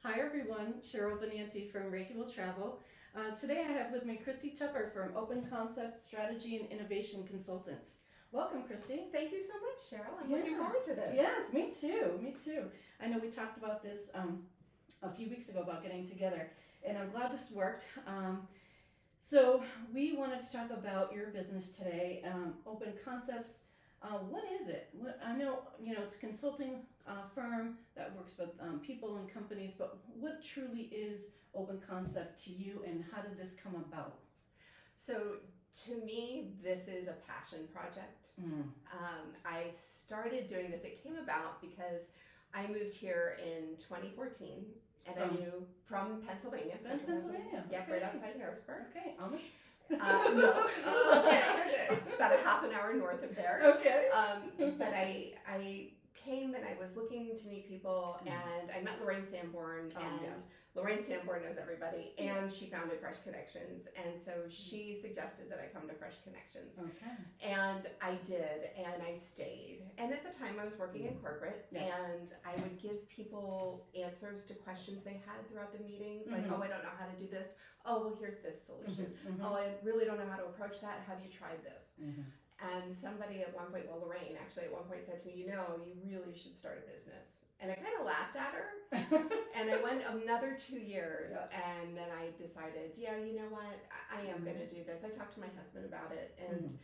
Hi everyone, Cheryl Benanti from Reiki Will Travel. Today I have with me Kristy Tupper from Open Concept Strategy and Innovation Consultants. Welcome, Kristy. Thank you so much, Cheryl. I'm Yeah. looking forward to this. Yes, me too. Me too. I know we talked about this a few weeks ago about getting together, and I'm glad this worked. So we wanted to talk about your business today, Open Concepts. What is it? I know it's a consulting firm that works with people and companies, but what truly is Open Concept to you, and how did this come about? So, to me, this is a passion project. I started doing this, it came about because I moved here in 2014, and I knew from Pennsylvania, central Pennsylvania. Yep, okay. Right outside Harrisburg. Okay, Amish? No. Okay. About a half an hour north of there. Okay. But I came and I was looking to meet people, and I met Lorraine Sanborn, and Lorraine Sanborn knows everybody, and she founded Fresh Connections, and so she suggested that I come to Fresh Connections. Okay. And I did, and I stayed. And at the time I was working in corporate, and I would give people answers to questions they had throughout the meetings, like, oh, I don't know how to do this. Oh, well, here's this solution. Oh, I really don't know how to approach that. Have you tried this? And somebody at one point, well, Lorraine actually at one point said to me, you really should start a business. And I kind of laughed at her. And I went another 2 years, and then I decided, you know what, I am going to do this. I talked to my husband about it, and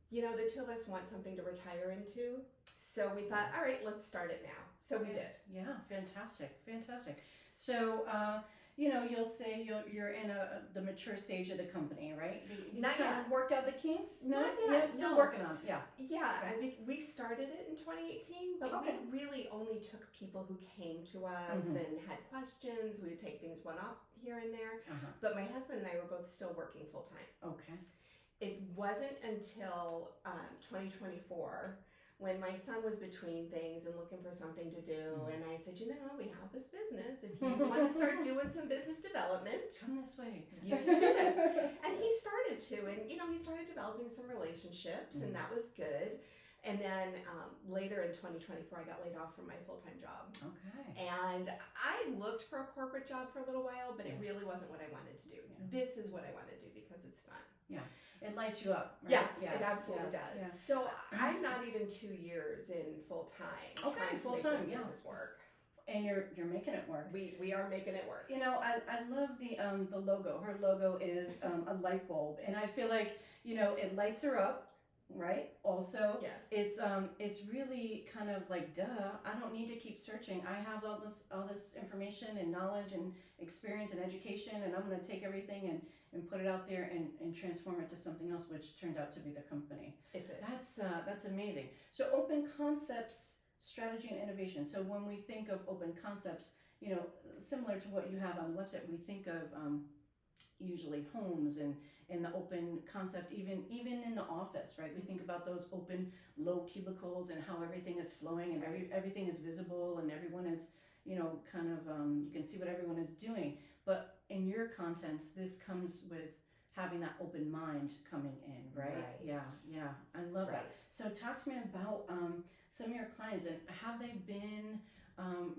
the two of us want something to retire into. So we thought, all right, let's start it now. So we did. Yeah, fantastic. So, you'll say you're in the mature stage of the company, right? You Not kind yet. of worked out the kinks? No? Not yet. Still No. working on it. Yeah. Yeah, Okay. I mean, we started it in 2018, but Okay. we really only took people who came to us and had questions. We would take things one up here and there. But my husband and I were both still working full time. Okay. It wasn't until 2024 when my son was between things and looking for something to do, and I said, we have this business. If you want to start doing some business development, come this way. You can do this. And he started to, and he started developing some relationships, and that was good. And then later in 2024, I got laid off from my full-time job. Okay. And I looked for a corporate job for a little while, but it really wasn't what I wanted to do. This is what I want to do because it's fun. Yeah. It lights you up, right? Yes, it absolutely does. Yeah. So I'm not even 2 years in full time. Okay, full time, trying to make this business work. And you're making it work. We are making it work. I love the logo. Her logo is a light bulb, and I feel like it lights her up, right? Also, yes, it's really kind of like, duh, I don't need to keep searching. I have all this information and knowledge and experience and education, and I'm going to take everything and put it out there and transform it to something else, which turned out to be the company. It did. That's amazing. So Open Concepts Strategy and Innovation. So when we think of Open Concepts, similar to what you have on the website, we think of usually homes and the open concept, even in the office, right? We think about those open low cubicles and how everything is flowing and everything is visible and everyone is kind of you can see what everyone is doing. But in your contents, this comes with having that open mind coming in, right? Yeah, I love that. So talk to me about some of your clients, and have they been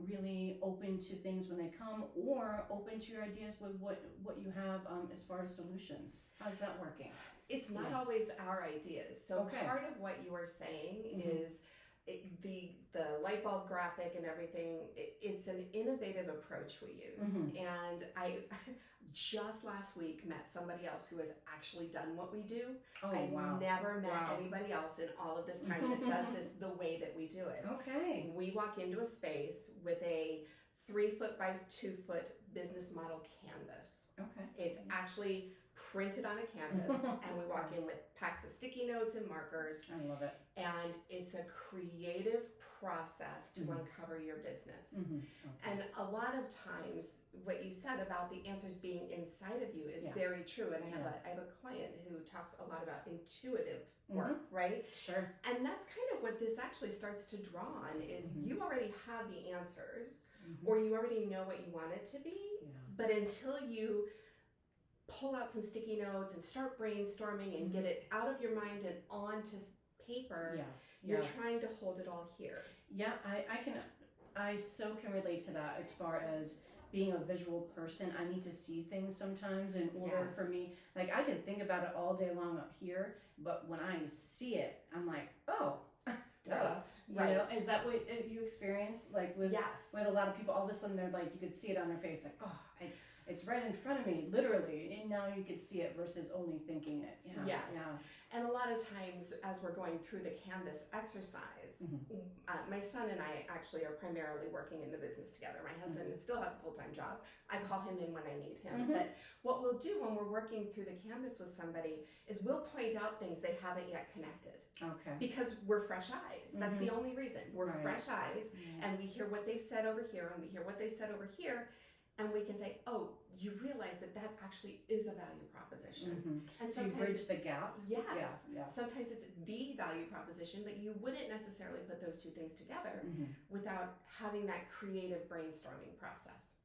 really open to things when they come, or open to your ideas with what you have as far as solutions? How's that working? It's not always our ideas. So part of what you are saying is the light bulb graphic and everything. It's an innovative approach we use, and I just last week met somebody else who has actually done what we do. I've never met anybody else in all of this time that does this the way that we do it. Okay. We walk into a space with a 3-foot by 2-foot business model canvas. Okay. It's actually printed on a canvas, and we walk in with packs of sticky notes and markers. I love it. And it's a creative process to uncover your business. And a lot of times, what you said about the answers being inside of you is very true. And I have a client who talks a lot about intuitive work, right? Sure. And that's kind of what this actually starts to draw on is you already have the answers, or you already know what you want it to be, but until you pull out some sticky notes and start brainstorming and get it out of your mind and onto paper, you're trying to hold it all here. Yeah, I so can relate to that as far as being a visual person, I need to see things sometimes in order Yes. for me. Like I can think about it all day long up here, but when I see it, I'm like, oh, duh. Right. You know, is that what you experience? Like with Yes. a lot of people, all of a sudden they're like, you could see it on their face, like, oh, it's right in front of me, literally, and now you could see it versus only thinking it. Yeah. Yes. Yeah. And a lot of times, as we're going through the Canvas exercise, my son and I actually are primarily working in the business together. My husband still has a full-time job. I call him in when I need him. But what we'll do when we're working through the Canvas with somebody is we'll point out things they haven't yet connected. Okay. Because we're fresh eyes. That's the only reason. We're fresh eyes, and we hear what they've said over here, and we hear what they said over here, and we can say, oh, you realize that that actually is a value proposition. And so you bridge the gap. Yes. Yeah. Sometimes it's the value proposition, but you wouldn't necessarily put those two things together without having that creative brainstorming process.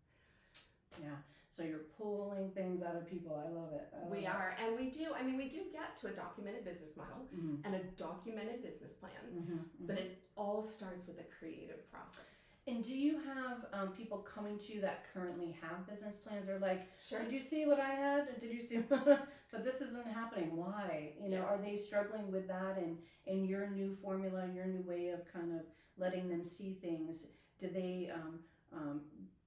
Yeah. So you're pulling things out of people. I love it. We are, and we do. I mean, we do get to a documented business model and a documented business plan, but it all starts with a creative process. And do you have people coming to you that currently have business plans? They're like, sure. Did you see what I had? Did you see? But this isn't happening. Why? You know, are they struggling with that? And your new formula, your new way of kind of letting them see things? Do they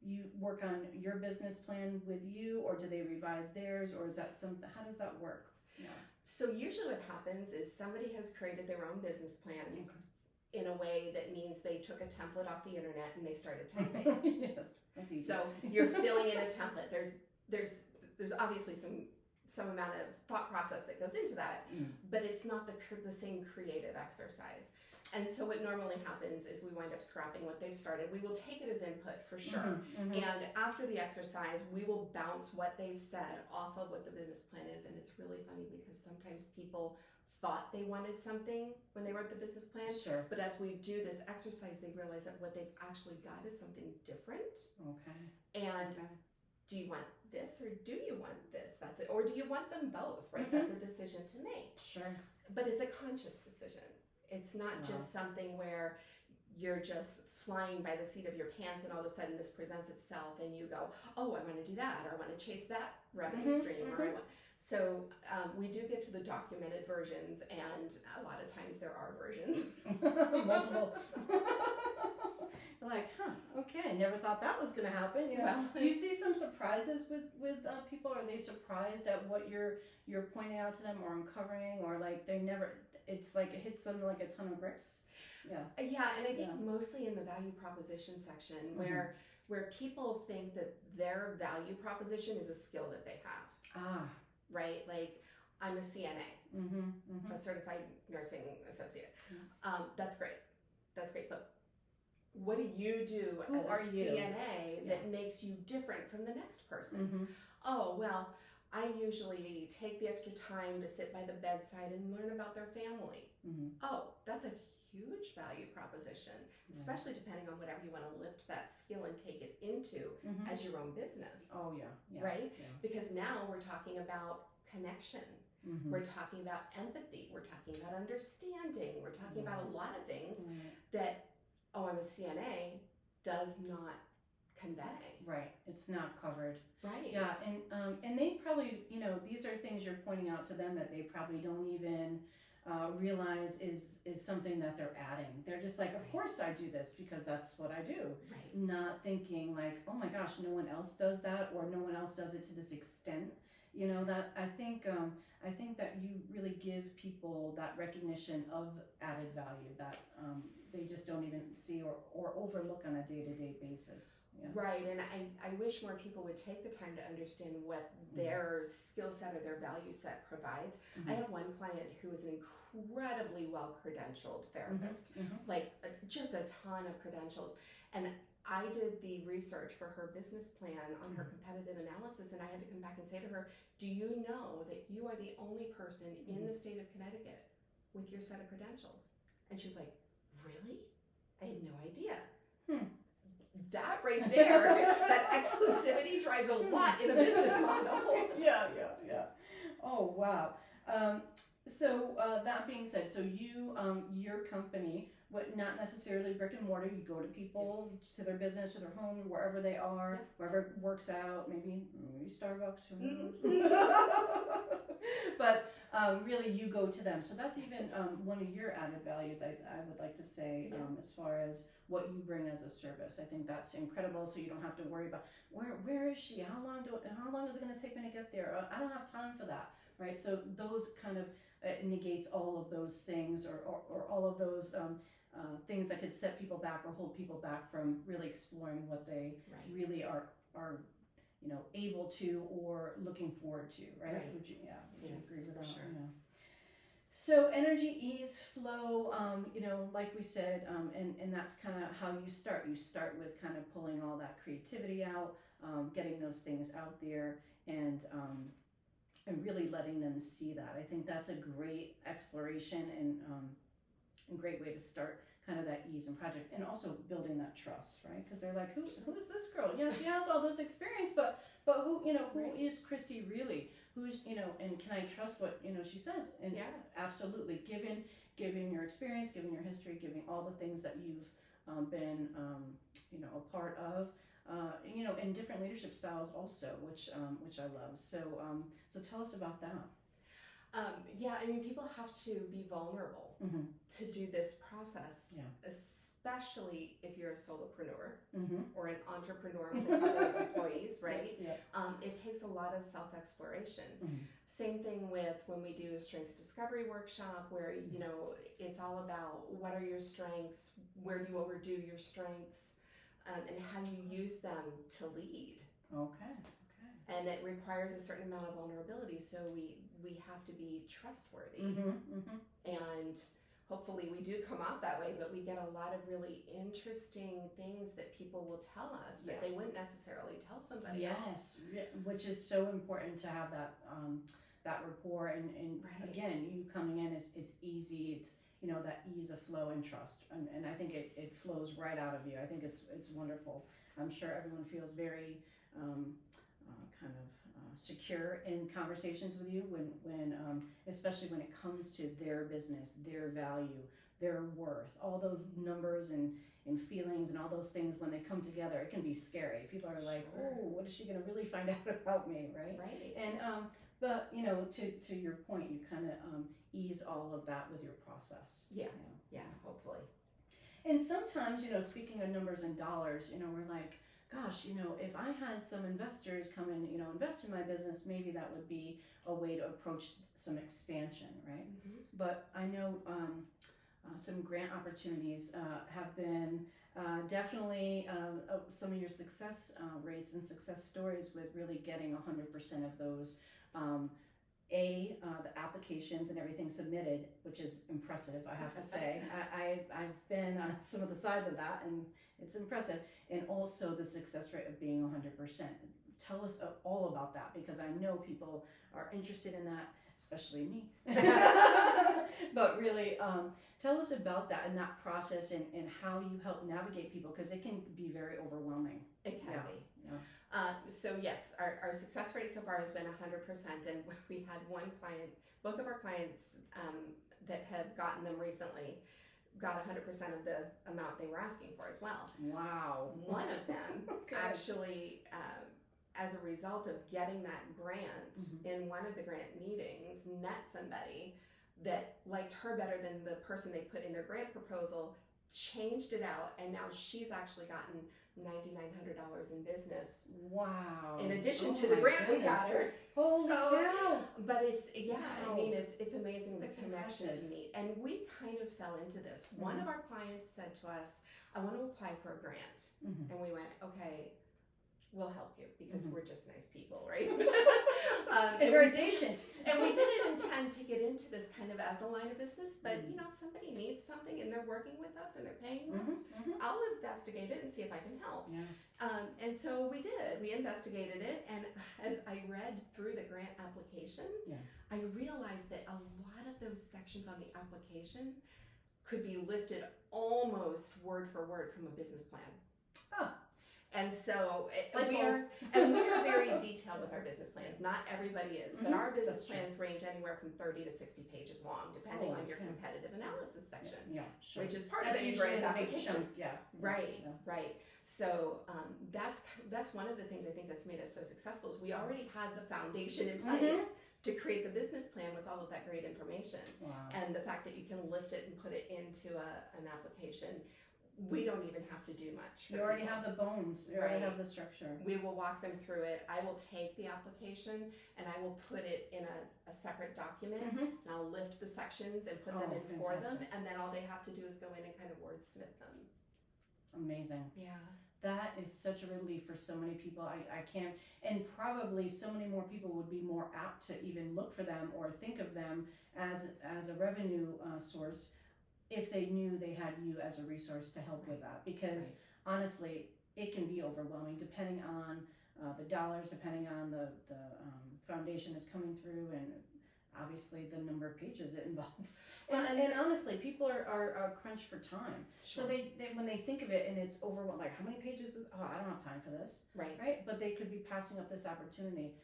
you work on your business plan with you, or do they revise theirs, or is that something? How does that work? Yeah. So usually, what happens is somebody has created their own business plan. In a way that means they took a template off the internet and they started typing. Yes, that's easy. So you're filling in a template. There's obviously some amount of thought process that goes into that, but it's not the same creative exercise. And so what normally happens is we wind up scrapping what they've started. We will take it as input for sure. And after the exercise, we will bounce what they've said off of what the business plan is. And it's really funny because sometimes people thought they wanted something when they wrote the business plan. Sure. But as we do this exercise, they realize that what they've actually got is something different. Okay. And do you want this or do you want this? That's it. Or do you want them both, right? That's a decision to make. Sure. But it's a conscious decision. It's not just something where you're just flying by the seat of your pants and all of a sudden this presents itself and you go, oh, I want to do that, or I want to chase that revenue stream, or I want. So we do get to the documented versions, and a lot of times there are versions. Multiple. You're like, okay, never thought that was going to happen. You know? Well, do you see some surprises with people? Are they surprised at what you're pointing out to them or uncovering, or like they never? It's like it hits them like a ton of bricks. Yeah. Yeah, and I think mostly in the value proposition section, where people think that their value proposition is a skill that they have. Right? Like, I'm a CNA, a certified nursing associate. That's great. But what do you do as a CNA that makes you different from the next person? Oh, well, I usually take the extra time to sit by the bedside and learn about their family. Oh, that's a huge value proposition, especially depending on whatever you want to lift that skill and take it into as your own business. Oh, yeah. Right? Yeah. Because now we're talking about connection. We're talking about empathy. We're talking about understanding. We're talking about a lot of things that, I'm a CNA does not convey. Right. It's not covered. Right. Yeah. And they probably, these are things you're pointing out to them that they probably don't even realize is something that they're adding. They're just like, of course I do this because that's what I do. Right. Not thinking like, oh my gosh, no one else does that, or no one else does it to this extent. That I think that you really give people that recognition of added value that they just don't even see or overlook on a day-to-day basis. Yeah. Right, and I wish more people would take the time to understand what their skill set or their value set provides. I have one client who is an incredibly well-credentialed therapist, like just a ton of credentials, and I did the research for her business plan on her competitive analysis, and I had to come back and say to her, do you know that you are the only person in the state of Connecticut with your set of credentials? And she was like, really? I had no idea. That right there, that exclusivity drives a lot in a business model. Yeah. Oh, wow. So that being said, so you, your company, not necessarily brick and mortar. You go to people, to their business, to their home, wherever they are, wherever works out. Maybe Starbucks. Who knows? But really, you go to them. So that's even one of your added values. I would like to say, as far as what you bring as a service. I think that's incredible. So you don't have to worry about where is she? How long is it going to take me to get there? I don't have time for that, right? So those kind of negates all of those things, or all of those things that could set people back or hold people back from really exploring what they really are able to or looking forward to, right? Would you agree with that? Sure. Yeah. So energy, ease, flow, like we said, and that's kind of how you start. You start with kind of pulling all that creativity out, getting those things out there, and really letting them see that. I think that's a great exploration and a great way to start kind of that ease and project, and also building that trust, right? Because they're like, who's this girl? Yeah, she has all this experience, but who is Kristy really? Who's and can I trust what she says? And absolutely, given your experience, given your history, giving all the things that you've been a part of. In different leadership styles also, which I love. So tell us about that. I mean, people have to be vulnerable to do this process, especially if you're a solopreneur or an entrepreneur with a couple of employees, right? It takes a lot of self-exploration. Same thing with when we do a strengths discovery workshop, where it's all about what are your strengths, where do you overdo your strengths, and how do you use them to lead. Okay. And it requires a certain amount of vulnerability, so we have to be trustworthy. And hopefully we do come out that way, but we get a lot of really interesting things that people will tell us that they wouldn't necessarily tell somebody else. Yes, which is so important to have that that rapport, and again, you coming in, it's easy, it's that ease of flow and trust, and I think it flows right out of you. I think it's wonderful. I'm sure everyone feels very kind of secure in conversations with you when especially when it comes to their business, their value, their worth, all those numbers and feelings and all those things. When they come together, it can be scary. People are like, oh, what is she going to really find out about me, right? And but to your point, you kind of ease all of that with your process. Hopefully. And sometimes, speaking of numbers and dollars, we're like, gosh, if I had some investors come and, invest in my business, maybe that would be a way to approach some expansion, right? But I know some grant opportunities have been definitely some of your success rates and success stories with really getting 100% of those. The applications and everything submitted, which is impressive, I have to say. I've been on some of the sides of that, and it's impressive. And also the success rate of being 100%. Tell us all about that, because I know people are interested in that, especially me. But really, tell us about that and that process, and how you help navigate people, because it can be very overwhelming. It can be. So yes, our success rate so far has been 100%, and we had one client, both of our clients that have gotten them recently got 100% of the amount they were asking for as well. Wow. One of them actually, as a result of getting that grant, in one of the grant meetings, met somebody that liked her better than the person they put in their grant proposal, changed it out, and now she's actually gotten $9,900 in business. Wow. In addition to the grant we got her. Holy cow. But it's, wow. I mean, it's amazing the That's connections impressive. you meet. And we kind of fell into this. One of our clients said to us, I want to apply for a grant. And we went, okay, we'll help you, because we're just nice people, right? And very patient. And we didn't intend to get into this kind of as a line of business, but if somebody needs something and they're working with us and they're paying us, I'll investigate it and see if I can help. And so we did. We investigated it, and as I read through the grant application, I realized that a lot of those sections on the application could be lifted almost word for word from a business plan. And so Like we are very detailed with our business plans. Not everybody is, but our business plans range anywhere from 30 to 60 pages long, depending on your competitive analysis section. Yeah, sure. Which is part That's of any usually grant the big application. chunk. Yeah. Right, Yeah. right. So that's one of the things I think that's made us so successful is we already had the foundation in place to create the business plan with all of that great information. Wow. And the fact that you can lift it and put it into an application, we don't even have to do much. You already have the bones. You already have the structure. We will walk them through it. I will take the application and I will put it in a separate document and I'll lift the sections and put them in for them, and then all they have to do is go in and kind of wordsmith them. Amazing. Yeah. That is such a relief for so many people. I can't, and probably so many more people would be more apt to even look for them or think of them as a revenue source if they knew they had you as a resource to help with that. Because honestly, it can be overwhelming depending on the dollars, depending on the foundation that's coming through, and obviously the number of pages it involves. And honestly, people are crunched for time. Sure. So they when they think of it and it's overwhelmed, like how many pages is, I don't have time for this. Right? But they could be passing up this opportunity,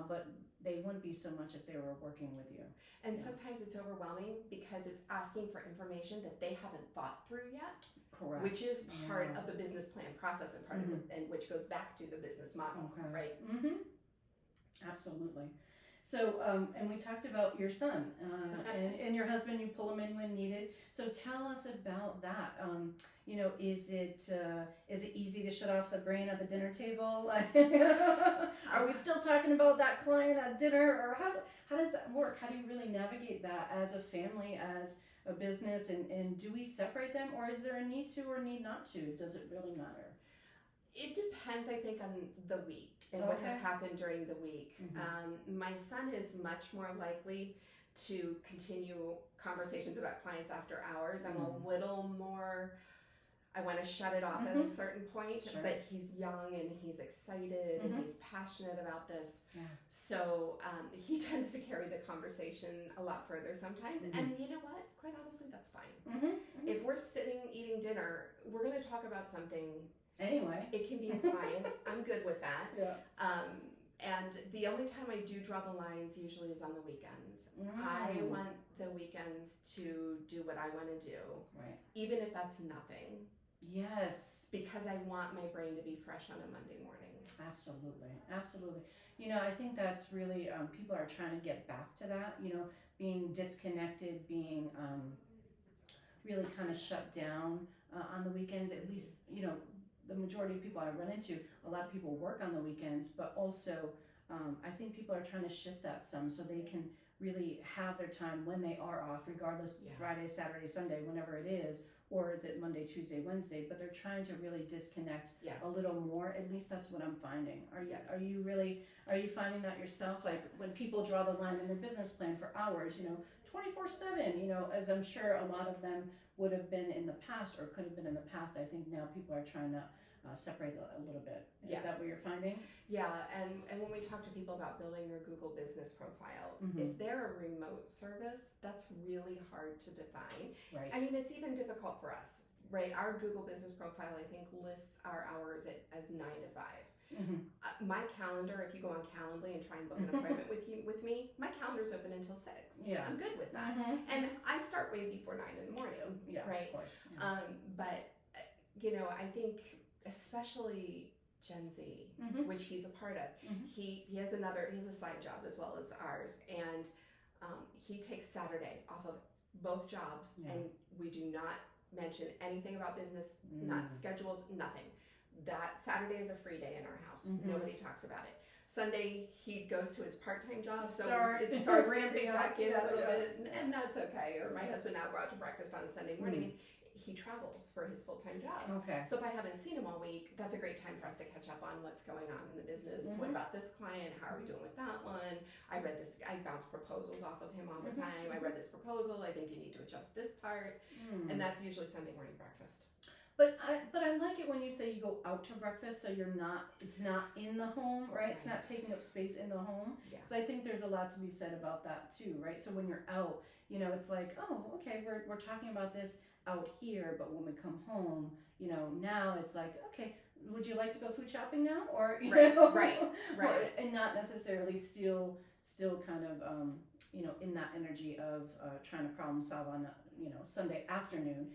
but they wouldn't be so much if they were working with you. And sometimes it's overwhelming because it's asking for information that they haven't thought through yet. Correct. Which is part of the business plan process and part of it, and which goes back to the business model, right? Absolutely. So, and we talked about your son and your husband. You pull him in when needed. So tell us about that. You know, is it easy to shut off the brain at the dinner table? Are we still talking about that client at dinner, or how does that work? How do you really navigate that as a family, as a business, and do we separate them, or is there a need to or need not to? Does it really matter? It depends, I think, on the week and what has happened during the week. My son is much more likely to continue conversations about clients after hours. I'm a little more, I want to shut it off at a certain point, but he's young and he's excited and he's passionate about this. So he tends to carry the conversation a lot further sometimes. And you know what? Quite honestly, that's fine. If we're sitting eating dinner, we're going to talk about something. Anyway. It can be a client. I'm good with that. And the only time I do draw the lines usually is on the weekends. I want the weekends to do what I want to do. Even if that's nothing. Yes. Because I want my brain to be fresh on a Monday morning. Absolutely. Absolutely. You know, I think that's really, people are trying to get back to that, you know, being disconnected, being really kind of shut down on the weekends. At least, you know, the majority of people I run into, a lot of people work on the weekends, but also I think people are trying to shift that some so they can really have their time when they are off, regardless Friday, Saturday, Sunday, whenever it is, or is it Monday, Tuesday, Wednesday, but they're trying to really disconnect a little more. At least that's what I'm finding. Are you finding that yourself? Like when people draw the line in their business plan for hours, you know, 24/7, you know, as I'm sure a lot of them would have been in the past or could have been in the past. I think now people are trying to separate a little bit. Is that what you're finding? Yeah, and when we talk to people about building their Google business profile, if they're a remote service, that's really hard to define. I mean, it's even difficult for us, right? Our Google business profile, I think, lists our hours as 9 to 5. My calendar, if you go on Calendly and try and book an appointment with me, my calendar's open until 6. I'm good with that. And I start way before 9 in the morning, right? Of course. But, you know, I think especially Gen Z, which he's a part of, he has a side job as well as ours, and he takes Saturday off of both jobs, and we do not mention anything about business, not schedules, nothing. That Saturday is a free day in our house. Nobody talks about it. Sunday, he goes to his part-time job, so it starts ramping back in a little bit, and that's okay. Or my husband and I go out to breakfast on a Sunday morning, and he travels for his full-time job. So if I haven't seen him all week, that's a great time for us to catch up on what's going on in the business. What about this client? How are we doing with that one? I bounce proposals off of him all the time. I read this proposal. I think you need to adjust this part. And that's usually Sunday morning breakfast. But I like it when you say you go out to breakfast, so it's not in the home, right? It's not taking up space in the home. So I think there's a lot to be said about that too, right? So when you're out, you know, it's like, oh, okay, we're talking about this out here, but when we come home, you know, now it's like, okay, would you like to go food shopping now, or Right, know, right. and not necessarily still kind of in that energy of trying to problem solve on Sunday afternoon,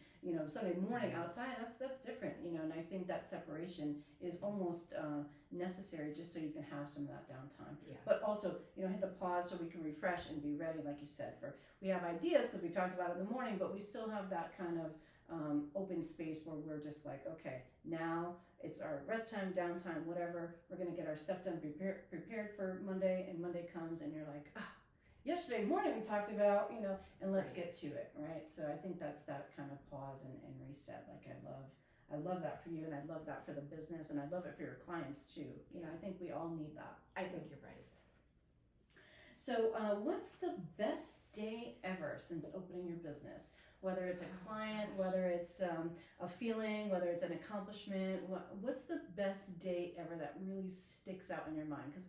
Sunday morning outside. That's different, and I think that separation is almost necessary just so you can have some of that downtime. Yeah. But also, hit the pause so we can refresh and be ready, like you said. We have ideas because we talked about it in the morning, but we still have that kind of open space where we're just like, okay, now it's our rest time, downtime, whatever. We're gonna get our stuff done, prepared for Monday, and Monday comes, and you're like, yesterday morning we talked about, and let's get to it, right? So I think that's that kind of pause and reset. Like I love that for you, and I love that for the business, and I love it for your clients too. I think we all need that. I think you're right. So what's the best day ever since opening your business? Whether it's a client, whether it's a feeling, whether it's an accomplishment, what's the best day ever that really sticks out in your mind? Because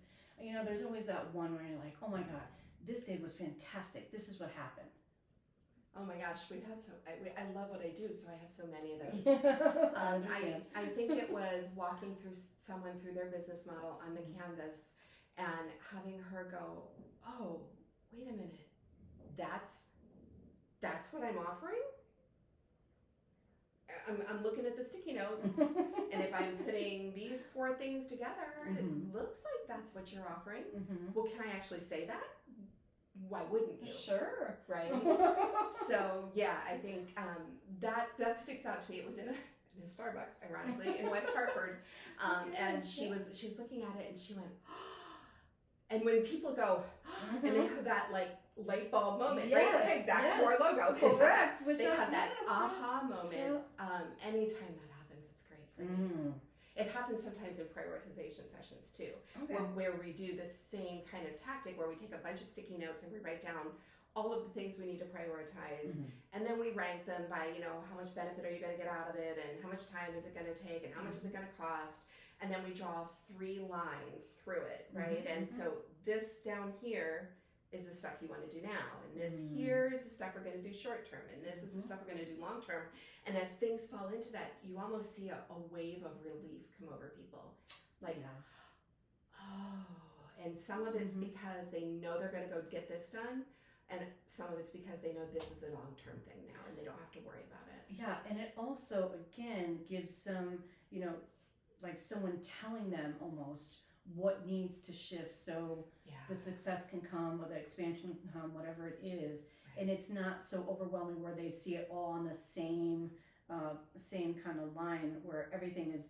there's always that one where you're like, oh my God, this day was fantastic. This is what happened. Oh my gosh, we've had I love what I do, so I have so many of those. I think it was walking someone through their business model on the canvas and having her go, oh, wait a minute, that's what I'm offering? I'm looking at the sticky notes, and if I'm putting these 4 things together, it looks like that's what you're offering. Well, can I actually say that? Why wouldn't you? Sure. Right? So, yeah, I think that sticks out to me. It was in a Starbucks, ironically, in West Hartford, and she was looking at it, and she went, and when people go, and they have that light bulb moment, right? Okay, back to our logo. Correct. They have that aha moment. Anytime that happens, it's great for me. It happens sometimes in prioritization sessions too, where we do the same kind of tactic where we take a bunch of sticky notes and we write down all of the things we need to prioritize, and then we rank them by, how much benefit are you going to get out of it, and how much time is it going to take, and how much is it going to cost, and then we draw 3 lines through it, right? And so this down here is the stuff you want to do now, and this here is the stuff we're going to do short term, and this is the stuff we're going to do long term. And as things fall into that, you almost see a wave of relief come over people, like, oh, and some of it's because they know they're going to go get this done, and some of it's because they know this is a long term thing now, and they don't have to worry about it. Yeah, and it also again gives some, like someone telling them almost what needs to shift so the success can come, or the expansion can come, whatever it is. And it's not so overwhelming where they see it all on the same kind of line where everything is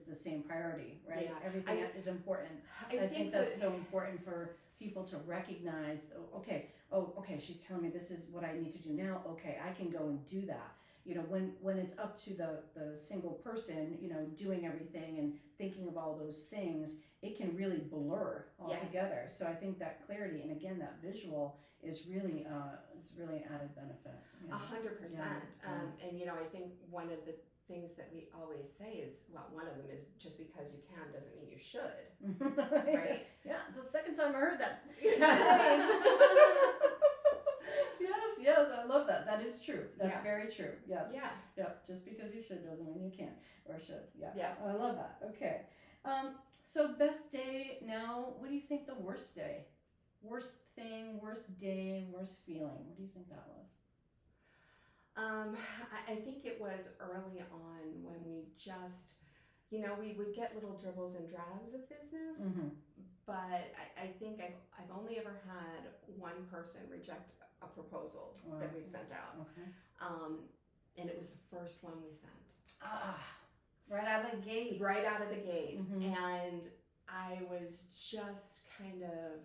the same priority, right? Yeah. Everything is important. I think that's so important for people to recognize, okay, she's telling me this is what I need to do now. Okay, I can go and do that. When it's up to the single person, doing everything and thinking of all those things, it can really blur all together. So I think that clarity, and again, that visual is really added benefit. 100%. And I think one of the things that we always say is, one of them is just because you can doesn't mean you should, right? Yeah, it's the second time I heard that. Yes, I love that. That is true. That's very true. Yes. Yeah. Just because you should doesn't mean you can or should. Yeah. I love that. Okay. So best day now. What do you think the worst day? Worst thing, worst day, worst feeling. What do you think that was? I think it was early on when we just, we would get little dribbles and drabs of business, but I think I've only ever had one person reject a proposal that we've sent out. And it was the first one we sent. Right out of the gate. Right out of the gate. And I was just kind of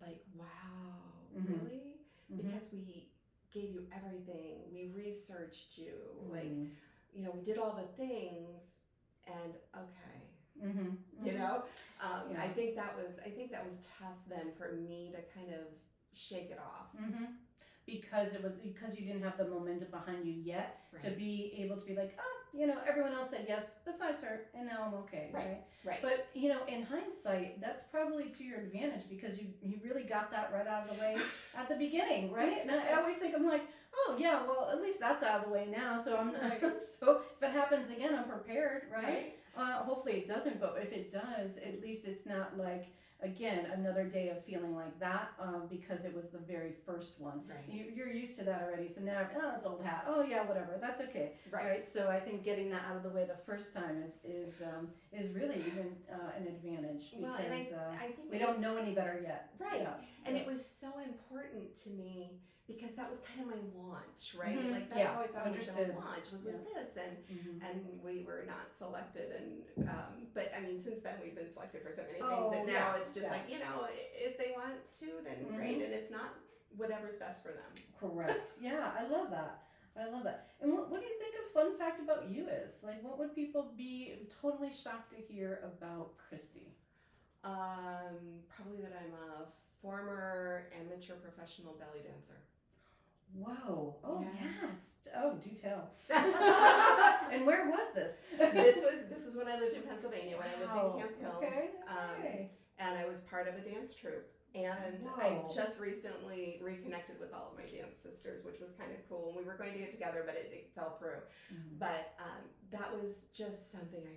like, wow, really? Because we gave you everything. We researched you. We did all the things, and okay. I think that was tough then for me to kind of shake it off. Because you didn't have the momentum behind you yet to be able to be like, everyone else said yes besides her, and now I'm okay, right? But in hindsight, that's probably to your advantage because you really got that right out of the way at the beginning, right? And I always think, I'm like, oh yeah, well at least that's out of the way now, so I'm not. So if it happens again, I'm prepared, right? Hopefully it doesn't, but if it does, at least it's not like, again, another day of feeling like that, because it was the very first one. Right. You're used to that already, so now, oh, it's old hat. Oh yeah, whatever. That's okay. Right. So I think getting that out of the way the first time is really even an advantage, because Well, and I think we don't know any better yet. Right. Yeah. And it was so important to me because that was kind of my launch, right? Mhm. Like that's Yeah, how I thought it was going understood. to launch was with this, and Mhm. and we were not selected, and but I mean since then we've been selected for so many things, Oh, and yeah, now it's just yeah. like if they want to then great, and if not, whatever's best for them. Correct. Yeah, I love that. I love that. And what do you think a fun fact about you is? Like, what would people be totally shocked to hear about Kristy? Probably that I'm a former amateur professional belly dancer. Whoa. Oh, Yeah. yes. Oh, do tell. And where was this? This is when I lived in Pennsylvania, when I lived in Camp Hill. Okay. Okay. And I was part of a dance troupe. And Whoa. I just recently reconnected with all of my dance sisters, which was kind of cool. And we were going to get together, but it fell through. Mhm. But that was just something I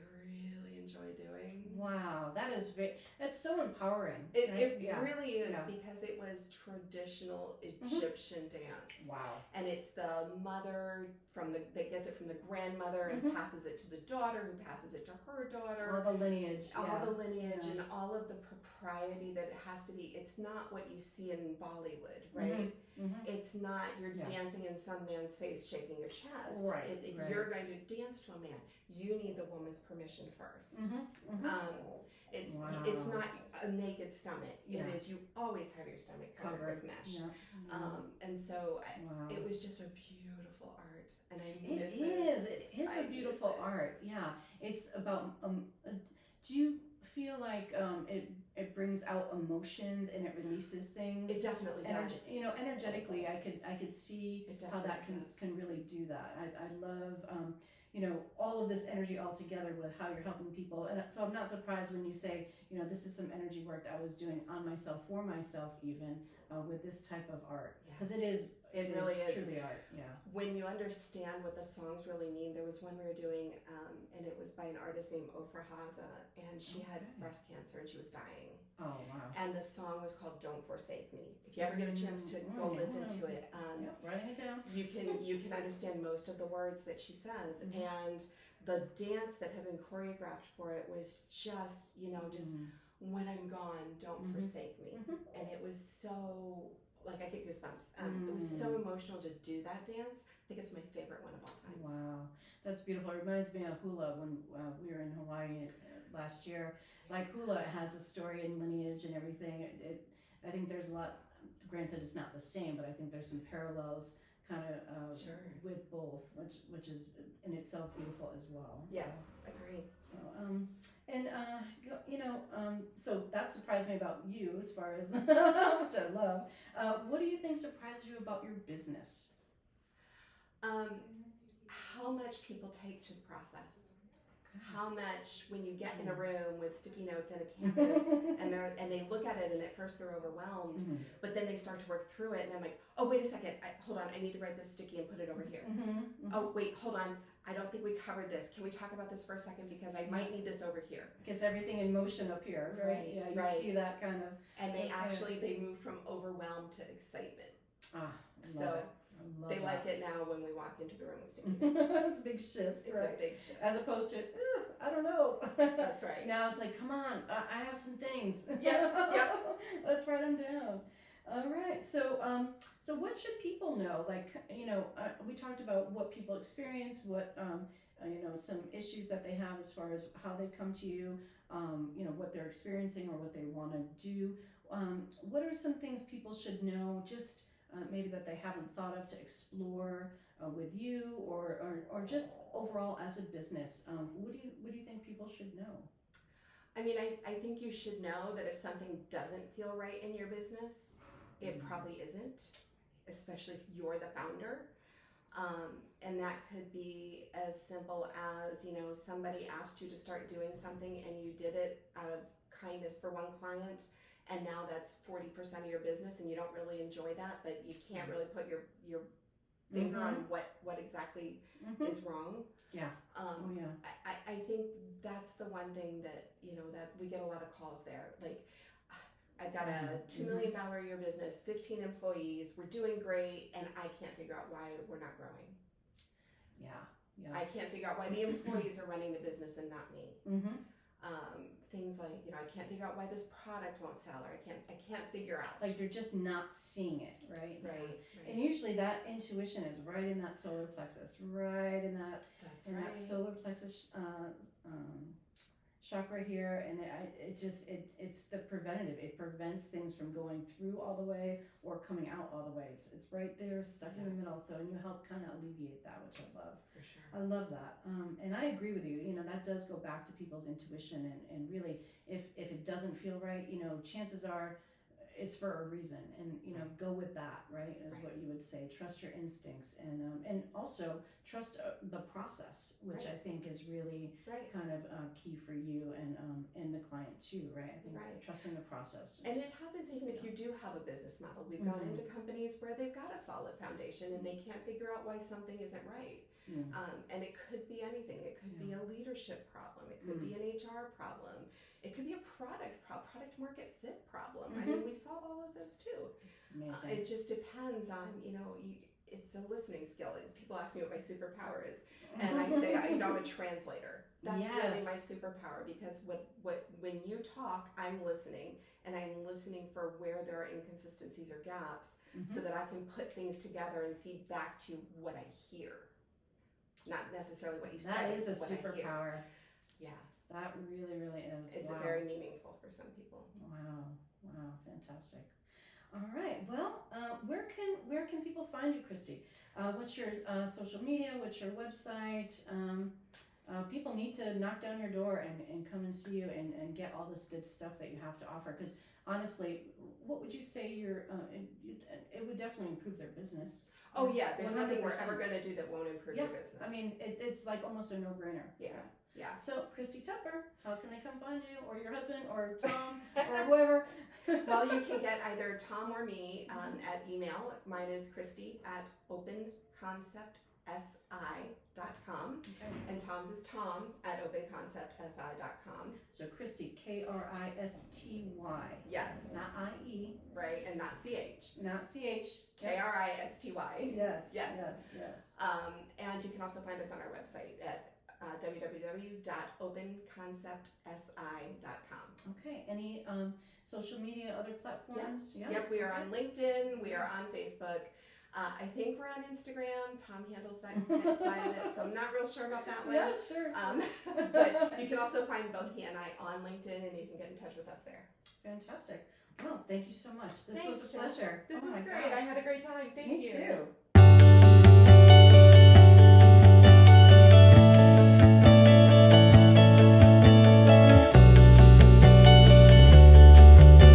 really enjoy doing. Wow, that's so empowering. It right? Yeah. really is, Yeah. because it was traditional Egyptian dance. Wow. And it's the mother that gets it from the grandmother and passes it to the daughter, who passes it to her daughter. All the lineage. All the lineage and all of the propriety that it has to be. It's not what you see in Bollywood, right? Mm-hmm. It's not you're dancing in some man's face shaking your chest. Right. It's if you're going to dance to a man, you need the woman's permission 1st. It's not a naked stomach. Yeah. It is you always have your stomach covered with mesh. Yeah. And so Wow. it was just a beautiful art, and I miss It is. It is I a beautiful miss it. art. Yeah. It's about. Do you feel like it brings out emotions and it releases things? It definitely does. Energetically, I could see It how that definitely does. can really do that. I love all of this energy all together with how you're helping people, and so I'm not surprised when you say this is some energy work that I was doing on myself, for myself, even with this type of art, because it really is truly art. Yeah. When you understand what the songs really mean. There was one we were doing, and it was by an artist named Ofra Haza, and she had breast cancer and she was dying. Oh wow. And the song was called "Don't Forsake Me." If you ever get a chance to go listen to it, writing it down. you can understand most of the words that she says, and the dance that had been choreographed for it was just when I'm gone, don't forsake me, and it was so. Like I get goosebumps. It was so emotional to do that dance. I think it's my favorite one of all time. Wow, that's beautiful. It reminds me of hula when we were in Hawaii last year. Like hula has a story and lineage and everything. I think there's a lot. Granted, it's not the same, but I think there's some parallels kind of with both, which is in itself beautiful as well. Yes, agree. So, so that surprised me about you as far as which I love. What do you think surprised you about your business? How much people take to the process. How much when you get in a room with sticky notes and a canvas and they look at it and at first they're overwhelmed, but then they start to work through it and I'm like, oh wait a second, hold on, I need to write this sticky and put it over here. Oh wait, hold on, I don't think we covered this. Can we talk about this for a second because I might need this over here. Gets everything in motion up here, right? Yeah, you see that kind of. And they move from overwhelmed to excitement. So they like it now when we walk into the room with sticky notes. It's a big shift. It's a big shift. As opposed to, I don't know. That's right. Now it's like, come on, I have some things. Yep. Let's write them down. All right. So what should people know? Like, we talked about what people experience, what some issues that they have as far as how they come to you, what they're experiencing or what they want to do. What are some things people should know? Just maybe that they haven't thought of to explore with you, or just overall as a business. What do you think people should know? I mean, I think you should know that if something doesn't feel right in your business, it probably isn't, especially if you're the founder. And that could be as simple as, somebody asked you to start doing something and you did it out of kindness for one client, and now that's 40% of your business and you don't really enjoy that, but you can't really put your finger on what exactly is wrong. Yeah. I think that's the one thing that, that we get a lot of calls there. Like, I've got a $2 million a year business, 15 employees, we're doing great, and I can't figure out why we're not growing. Yeah. I can't figure out why the employees are running the business and not me. Things like, I can't figure out why this product won't sell, or I can't figure out. Like they're just not seeing it, right? Right. And usually that intuition is right in that solar plexus, right in that that solar plexus chakra here, and it's the preventative. It prevents things from going through all the way or coming out all the way. It's right there, stuck in the middle. So, and you help kind of alleviate that, which I love. For sure. I love that. And I agree with you. That does go back to people's intuition, and really, if it doesn't feel right, chances are it's for a reason, and go with that, right? Is what you would say. Trust your instincts, and also trust the process, which I think is really kind of key for you and the client too, right? I think trusting the process. And it happens even if you do have a business model. We've gone into companies where they've got a solid foundation and they can't figure out why something isn't right. And it could be anything. It could be a leadership problem. It could be an HR problem. It could be a product market fit problem. I mean, we solve all of those too. Amazing. It just depends on, it's a listening skill. People ask me what my superpower is, and I say, I'm a translator. That's really my superpower, because when you talk, I'm listening, and I'm listening for where there are inconsistencies or gaps, so that I can put things together and feed back to what I hear, not necessarily what you say. That is a superpower. Yeah. That really, really is. It's very meaningful for some people. Wow, fantastic. All right. Well, where can people find you, Kristy? What's your social media? What's your website? People need to knock down your door and come and see you and get all this good stuff that you have to offer. Because honestly, what would you say it would definitely improve their business? Oh yeah, there's 100%. Nothing we're ever going to do that won't improve your business. I mean, it's like almost a no-brainer. Yeah. So, Kristy Tupper, how can they come find you, or your husband, or Tom, or whoever? Well, you can get either Tom or me at email. Mine is Kristy at openconceptsi.com, and Tom's is Tom at openconceptsi.com. So Kristy, Kristy. Yes. Not I-E. Right, and not CH. Not CH. Kristy. Yes. And you can also find us on our website at www.openconceptsi.com. Okay. Any social media, other platforms? Yep. We are on LinkedIn. We are on Facebook. I think we're on Instagram. Tom handles that side of it, so I'm not real sure about that one. Yeah, sure. But you can also find both he and I on LinkedIn, and you can get in touch with us there. Fantastic. Well, thank you so much. This was a Jen. pleasure. This was great. Gosh. I had a great time. Thank you. Me too.